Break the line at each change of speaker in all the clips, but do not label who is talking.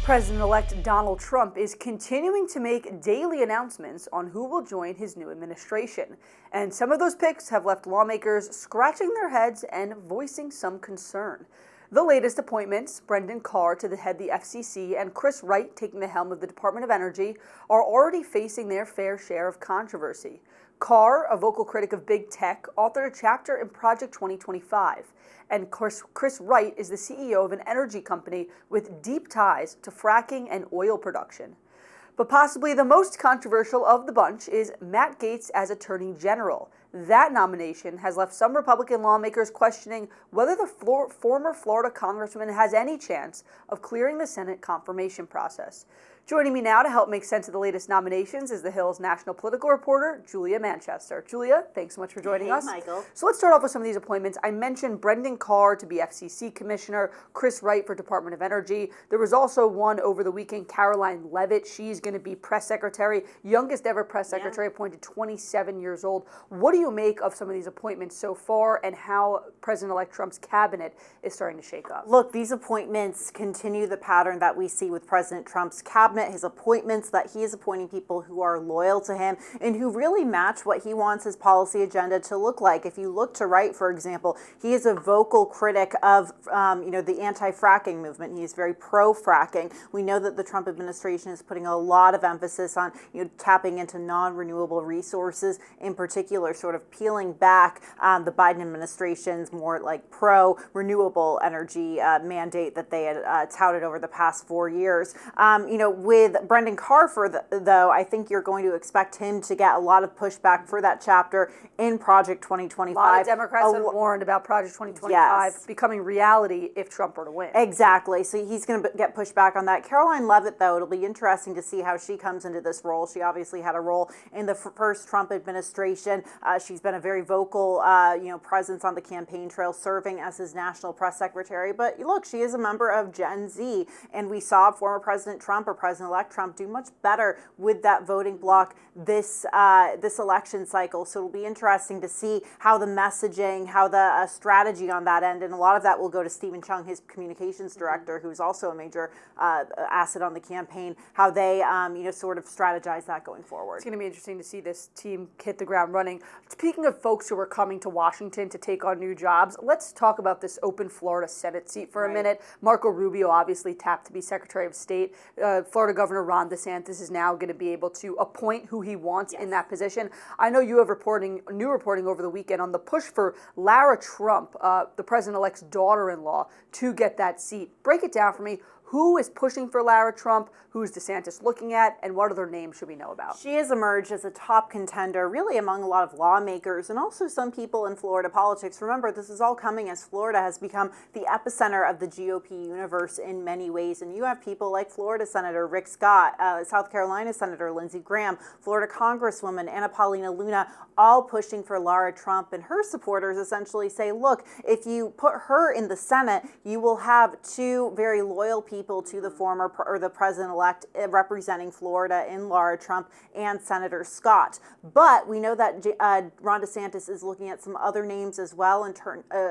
President-elect Donald Trump is continuing to make daily announcements on who will join his new administration. And some of those picks have left lawmakers scratching their heads and voicing some concern. The latest appointments, Brendan Carr to head the FCC and Chris Wright taking the helm of the Department of Energy, are already facing their fair share of controversy. Carr, a vocal critic of big tech, authored a chapter in Project 2025. And Chris Wright is the CEO of an energy company with deep ties to fracking and oil production. But possibly the most controversial of the bunch is Matt Gaetz as Attorney General. That nomination has left some Republican lawmakers questioning whether the former Florida congressman has any chance of clearing the Senate confirmation process. Joining me now to help make sense of the latest nominations is the Hill's national political reporter, Julia Manchester. Julia, thanks so much for joining us.
Michael.
So let's start off with some of these appointments. I mentioned Brendan Carr to be FCC commissioner, Chris Wright for Department of Energy. There was also one over the weekend, Karoline Leavitt. She's going to be press secretary, youngest ever press secretary, appointed 27 years old. What do you make of some of these appointments so far and how President-elect Trump's cabinet is starting to shake up?
Look, these appointments continue the pattern that we see with President Trump's cabinet. His appointments, that he is appointing people who are loyal to him and who really match what he wants his policy agenda to look like. If you look to Wright, for example, he is a vocal critic of the anti-fracking movement. He is very pro-fracking. We know that the Trump administration is putting a lot of emphasis on tapping into non-renewable resources, in particular sort of peeling back the Biden administration's more like pro-renewable energy mandate that they had touted over the past 4 years. With Brendan Carr, though, I think you're going to expect him to get a lot of pushback for that chapter in Project 2025.
A lot of Democrats have warned about Project 2025 becoming reality if Trump were to win.
Exactly. So he's going to get pushback on that. Karoline Leavitt, though, it'll be interesting to see how she comes into this role. She obviously had a role in the first Trump administration. She's been a very vocal, presence on the campaign trail, serving as his national press secretary. But look, she is a member of Gen Z, and we saw former President Trump or President-elect Trump do much better with that voting bloc this election cycle. So it'll be interesting to see how the messaging, how the strategy on that end, and a lot of that will go to Stephen Chung, his communications director, who's also a major asset on the campaign, how they sort of strategize that going forward.
It's going to be interesting to see this team hit the ground running. Speaking of folks who are coming to Washington to take on new jobs, let's talk about this open Florida Senate seat for a minute. Marco Rubio obviously tapped to be Secretary of State. Florida Governor Ron DeSantis is now going to be able to appoint who he wants in that position. I know you have new reporting over the weekend on the push for Lara Trump, the president-elect's daughter-in-law, to get that seat. Break it down for me. Who is pushing for Lara Trump? Who is DeSantis looking at? And what other names should we know about?
She has emerged as a top contender, really among a lot of lawmakers and also some people in Florida politics. Remember, this is all coming as Florida has become the epicenter of the GOP universe in many ways. And you have people like Florida Senator Rick Scott, South Carolina Senator Lindsey Graham, Florida Congresswoman Anna Paulina Luna, all pushing for Lara Trump. And her supporters essentially say, look, if you put her in the Senate, you will have two very loyal people to the former or the president-elect representing Florida in Lara Trump and Senator Scott. But we know that Ron DeSantis is looking at some other names as well,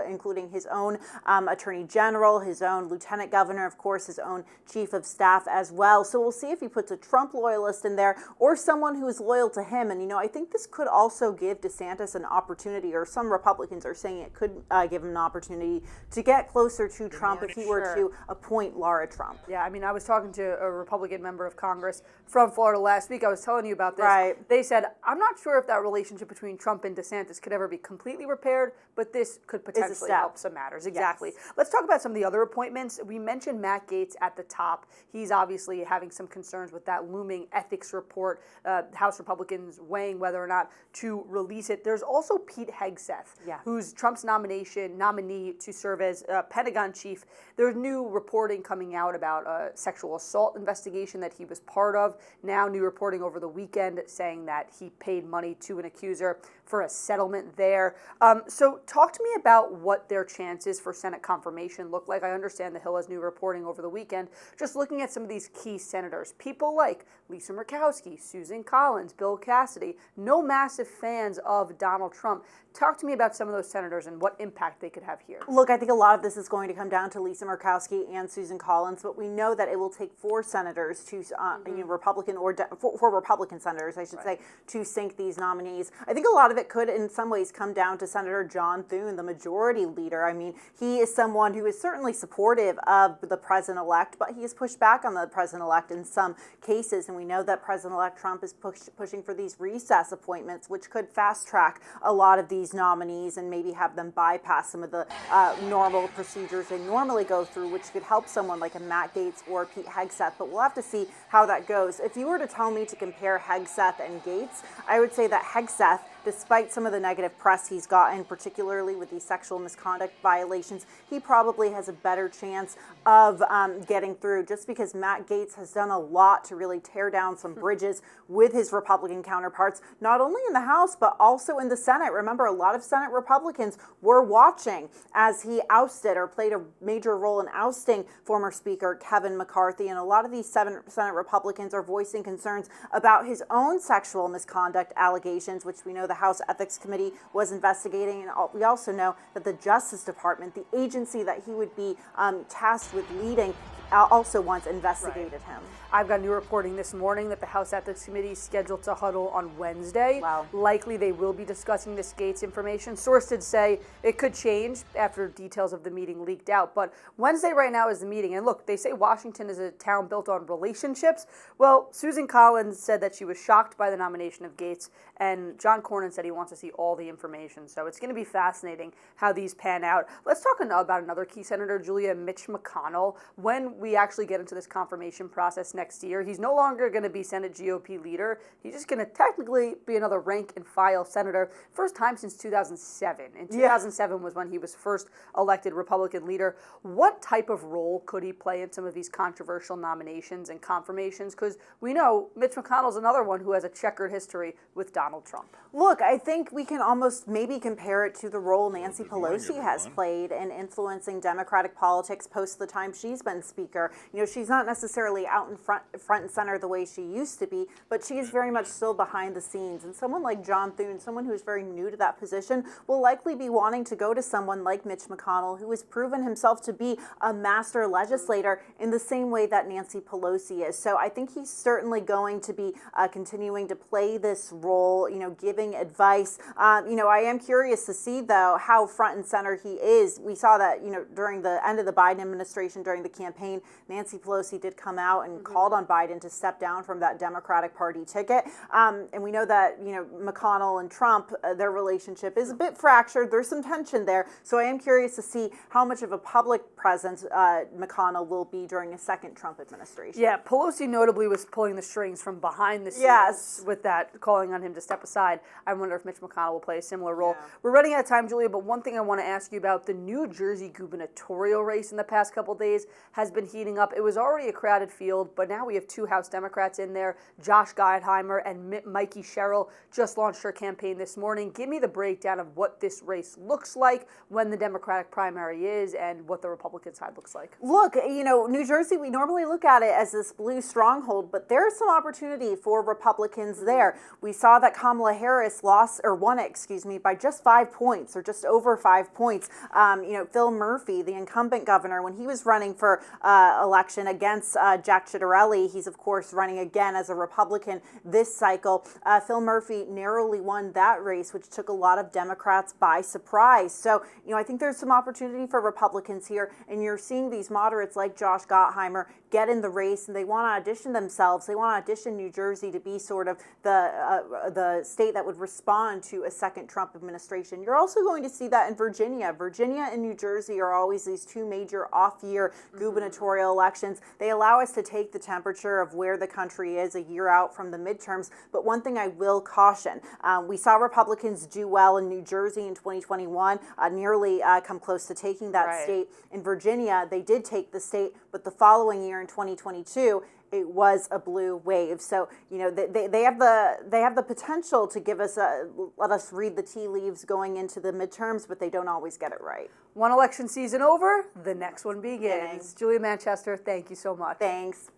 including his own attorney general, his own lieutenant governor, of course, his own chief of staff as well. So we'll see if he puts a Trump loyalist in there or someone who is loyal to him. And, I think this could also give DeSantis an opportunity, or some Republicans are saying it could give him an opportunity to get closer to Trump if he were to appoint Lara Trump.
Yeah, I was talking to a Republican member of Congress from Florida last week. I was telling you about this.
Right.
They said, I'm not sure if that relationship between Trump and DeSantis could ever be completely repaired, but this could potentially help some matters. Exactly. Yes. Let's talk about some of the other appointments. We mentioned Matt Gaetz at the top. He's obviously having some concerns with that looming ethics report, House Republicans weighing whether or not to release it. There's also Pete Hegseth, who's Trump's nominee to serve as Pentagon chief. There's new reporting coming out about a sexual assault investigation that he was part of. Now new reporting over the weekend saying that he paid money to an accuser for a settlement there. So talk to me about what their chances for Senate confirmation look like. I understand the Hill has new reporting over the weekend. Just looking at some of these key senators, people like Lisa Murkowski, Susan Collins, Bill Cassidy, no massive fans of Donald Trump. Talk to me about some of those senators and what impact they could have here.
Look, I think a lot of this is going to come down to Lisa Murkowski and Susan Collins, but we know that it will take 4 senators to, Republican or four Republican senators, I should say, to sink these nominees. I think a lot of it could, in some ways, come down to Senator John Thune, the majority leader. I mean, he is someone who is certainly supportive of the president-elect, but he has pushed back on the president-elect in some cases, and we know that President-elect Trump is pushing for these recess appointments, which could fast-track a lot of these nominees and maybe have them bypass some of the normal procedures they normally go through, which could help someone like a Matt Gaetz or Pete Hegseth. But we'll have to see how that goes. If you were to tell me to compare Hegseth and Gaetz, I would say that Hegseth, despite some of the negative press he's gotten, particularly with these sexual misconduct violations, he probably has a better chance of getting through, just because Matt Gaetz has done a lot to really tear down some bridges with his Republican counterparts, not only in the House, but also in the Senate. Remember, a lot of Senate Republicans were watching as he ousted or played a major role in ousting former Speaker Kevin McCarthy, and a lot of these Senate Republicans are voicing concerns about his own sexual misconduct allegations, which we know the House Ethics Committee was investigating, and we also know that the Justice Department, the agency that he would be tasked with leading, also once investigated him.
I've got new reporting this morning that the House Ethics Committee is scheduled to huddle on Wednesday.
Wow.
Likely they will be discussing this Gaetz information. Source did say it could change after details of the meeting leaked out, but Wednesday right now is the meeting. And look, they say Washington is a town built on relationships. Well, Susan Collins said that she was shocked by the nomination of Gaetz, and John Cornyn said he wants to see all the information. So it's going to be fascinating how these pan out. Let's talk about another key senator, Julia, Mitch McConnell. When we actually get into this confirmation process next year, he's no longer going to be Senate GOP leader. He's just going to technically be another rank and file senator. First time since 2007. And 2007 was when he was first elected Republican leader. What type of role could he play in some of these controversial nominations and confirmations? Because we know Mitch McConnell's another one who has a checkered history with Donald Trump.
Look, I think we can almost maybe compare it to the role Nancy Pelosi has played in influencing Democratic politics post the time she's been Speaker. You know, she's not necessarily out in front and center the way she used to be, but she is very much still behind the scenes. And someone like John Thune, someone who is very new to that position, will likely be wanting to go to someone like Mitch McConnell, who has proven himself to be a master legislator in the same way that Nancy Pelosi is. So I think he's certainly going to be continuing to play this role, you know, giving advice. I am curious to see, though, how front and center he is. We saw that, during the end of the Biden administration, during the campaign, Nancy Pelosi did come out and called on Biden to step down from that Democratic Party ticket. And we know that, McConnell and Trump, their relationship is a bit fractured. There's some tension there. So I am curious to see how much of a public presence McConnell will be during a second Trump administration.
Yeah, Pelosi notably was pulling the strings from behind the scenes with that, calling on him to step aside. I wonder if Mitch McConnell will play a similar role. Yeah. We're running out of time, Julia, but one thing I want to ask you about, the New Jersey gubernatorial race in the past couple days has been heating up. It was already a crowded field, but now we have 2 House Democrats in there. Josh Gottheimer and Mikie Sherill just launched her campaign this morning. Give me the breakdown of what this race looks like, when the Democratic primary is, and what the Republican side looks like.
Look, New Jersey, we normally look at it as this blue stronghold, but there's some opportunity for Republicans there. We saw that Kamala Harris won it, by just 5 points, or just over 5 points. Phil Murphy, the incumbent governor, when he was running for election against Jack Ciattarelli, he's of course running again as a Republican this cycle. Phil Murphy narrowly won that race, which took a lot of Democrats by surprise. So, I think there's some opportunity for Republicans here, and you're seeing these moderates like Josh Gottheimer get in the race, and they want to audition themselves. They want to audition New Jersey to be sort of the state that would respond to a second Trump administration. You're also going to see that in Virginia. Virginia and New Jersey are always these 2 major off-year gubernatorial elections. They allow us to take the temperature of where the country is a year out from the midterms. But one thing I will caution, we saw Republicans do well in New Jersey in 2021, nearly come close to taking that state. In Virginia, they did take the state, but the following year in 2022, it was a blue wave. So, you know, they have the potential to give us let us read the tea leaves going into the midterms, but they don't always get it right.
One election season over, the next one begins. Julia Manchester, thank you so much.
Thanks.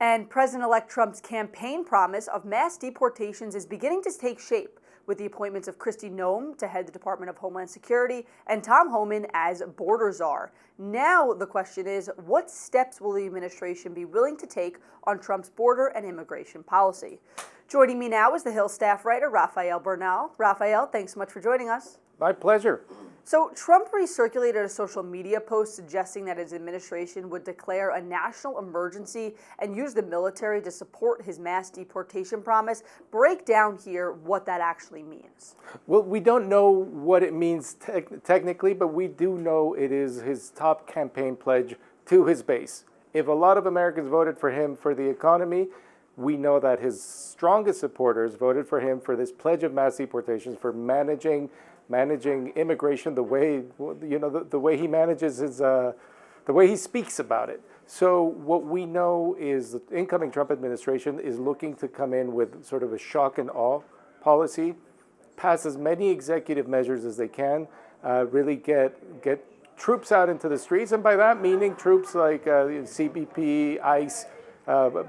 And President-elect Trump's campaign promise of mass deportations is beginning to take shape, with the appointments of Kristi Noem to head the Department of Homeland Security and Tom Homan as border czar. Now the question is, what steps will the administration be willing to take on Trump's border and immigration policy? Joining me now is the Hill staff writer, Rafael Bernal. Rafael, thanks so much for joining us.
My pleasure.
So Trump recirculated a social media post suggesting that his administration would declare a national emergency and use the military to support his mass deportation promise. Break down here what that actually means.
Well, we don't know what it means technically, but we do know it is his top campaign pledge to his base. If a lot of Americans voted for him for the economy, we know that his strongest supporters voted for him for this pledge of mass deportations, for managing immigration the way, you know, the way he manages his, the way he speaks about it. So what we know is the incoming Trump administration is looking to come in with sort of a shock and awe policy, pass as many executive measures as they can, really get troops out into the streets, and by that meaning troops like CBP, ICE,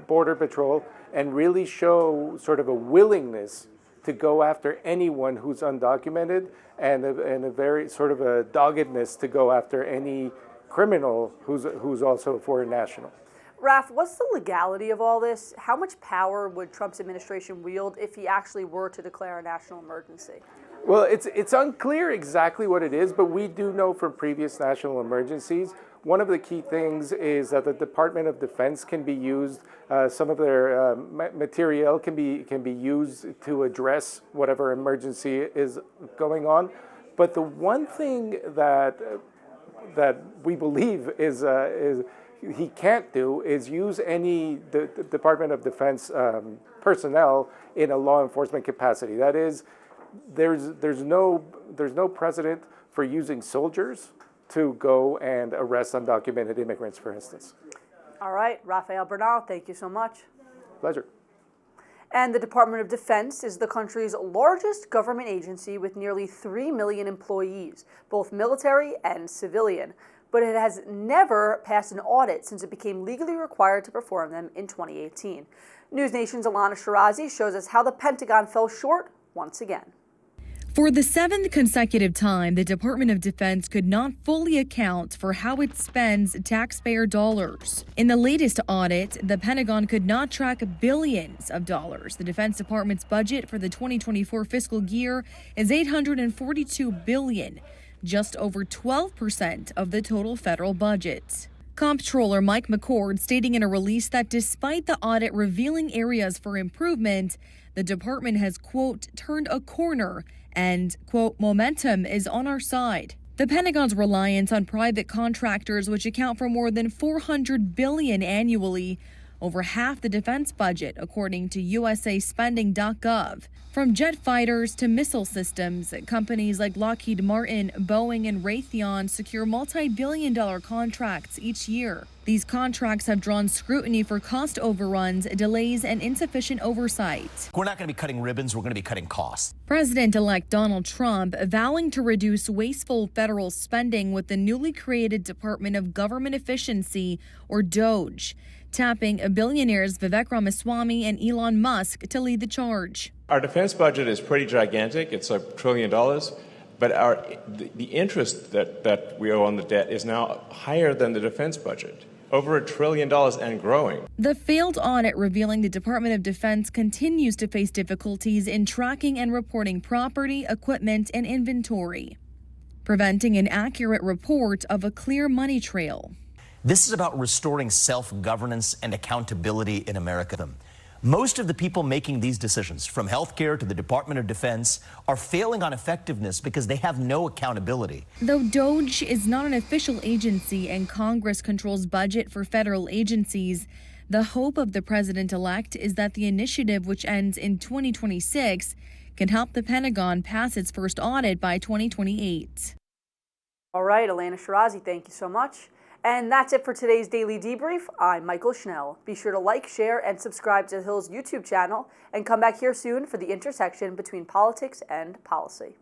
Border Patrol, and really show sort of a willingness to go after anyone who's undocumented, and a very sort of a doggedness to go after any criminal who's also a foreign national.
Raf, what's the legality of all this? How much power would Trump's administration wield if he actually were to declare a national emergency?
Well, it's unclear exactly what it is, but we do know from previous national emergencies, one of the key things is that the Department of Defense can be used, some of their materiel can be used to address whatever emergency is going on. But the one thing that we believe is he can't do is use any the Department of Defense personnel in a law enforcement capacity. That is, there's no precedent for using soldiers to go and arrest undocumented immigrants, for instance.
All right, Rafael Bernal, thank you so much.
Pleasure.
And the Department of Defense is the country's largest government agency with nearly 3 million employees, both military and civilian. But it has never passed an audit since it became legally required to perform them in 2018. News Nation's Alana Shirazi shows us how the Pentagon fell short once again.
For the 7th consecutive time, the Department of Defense could not fully account for how it spends taxpayer dollars. In the latest audit, the Pentagon could not track billions of dollars. The Defense Department's budget for the 2024 fiscal year is $842 billion, just over 12% of the total federal budget. Comptroller Mike McCord stating in a release that despite the audit revealing areas for improvement, the department has, quote, turned a corner and, quote, momentum is on our side. The Pentagon's reliance on private contractors, which account for more than $400 billion annually, over half the defense budget, according to USAspending.gov. From jet fighters to missile systems, companies like Lockheed Martin, Boeing, and Raytheon secure multi-billion-dollar contracts each year. These contracts have drawn scrutiny for cost overruns, delays, and insufficient oversight.
We're not going to be cutting ribbons, we're going to be cutting costs.
President-elect Donald Trump vowing to reduce wasteful federal spending with the newly created Department of Government Efficiency, or DOGE, tapping billionaires Vivek Ramaswamy and Elon Musk to lead the charge.
Our defense budget is pretty gigantic. It's $1 trillion. But the interest that we owe on the debt is now higher than the defense budget. Over $1 trillion and growing.
The failed audit revealing the Department of Defense continues to face difficulties in tracking and reporting property, equipment, and inventory, preventing an accurate report of a clear money trail.
This is about restoring self-governance and accountability in America. Most of the people making these decisions, from healthcare to the Department of Defense, are failing on effectiveness because they have no accountability.
Though DOGE is not an official agency and Congress controls budget for federal agencies, the hope of the president-elect is that the initiative, which ends in 2026, can help the Pentagon pass its first audit by 2028.
All right, Alana Shirazi, thank you so much. And that's it for today's Daily Debrief. I'm Mychael Schnell. Be sure to like, share, and subscribe to the Hill's YouTube channel, and come back here soon for the intersection between politics and policy.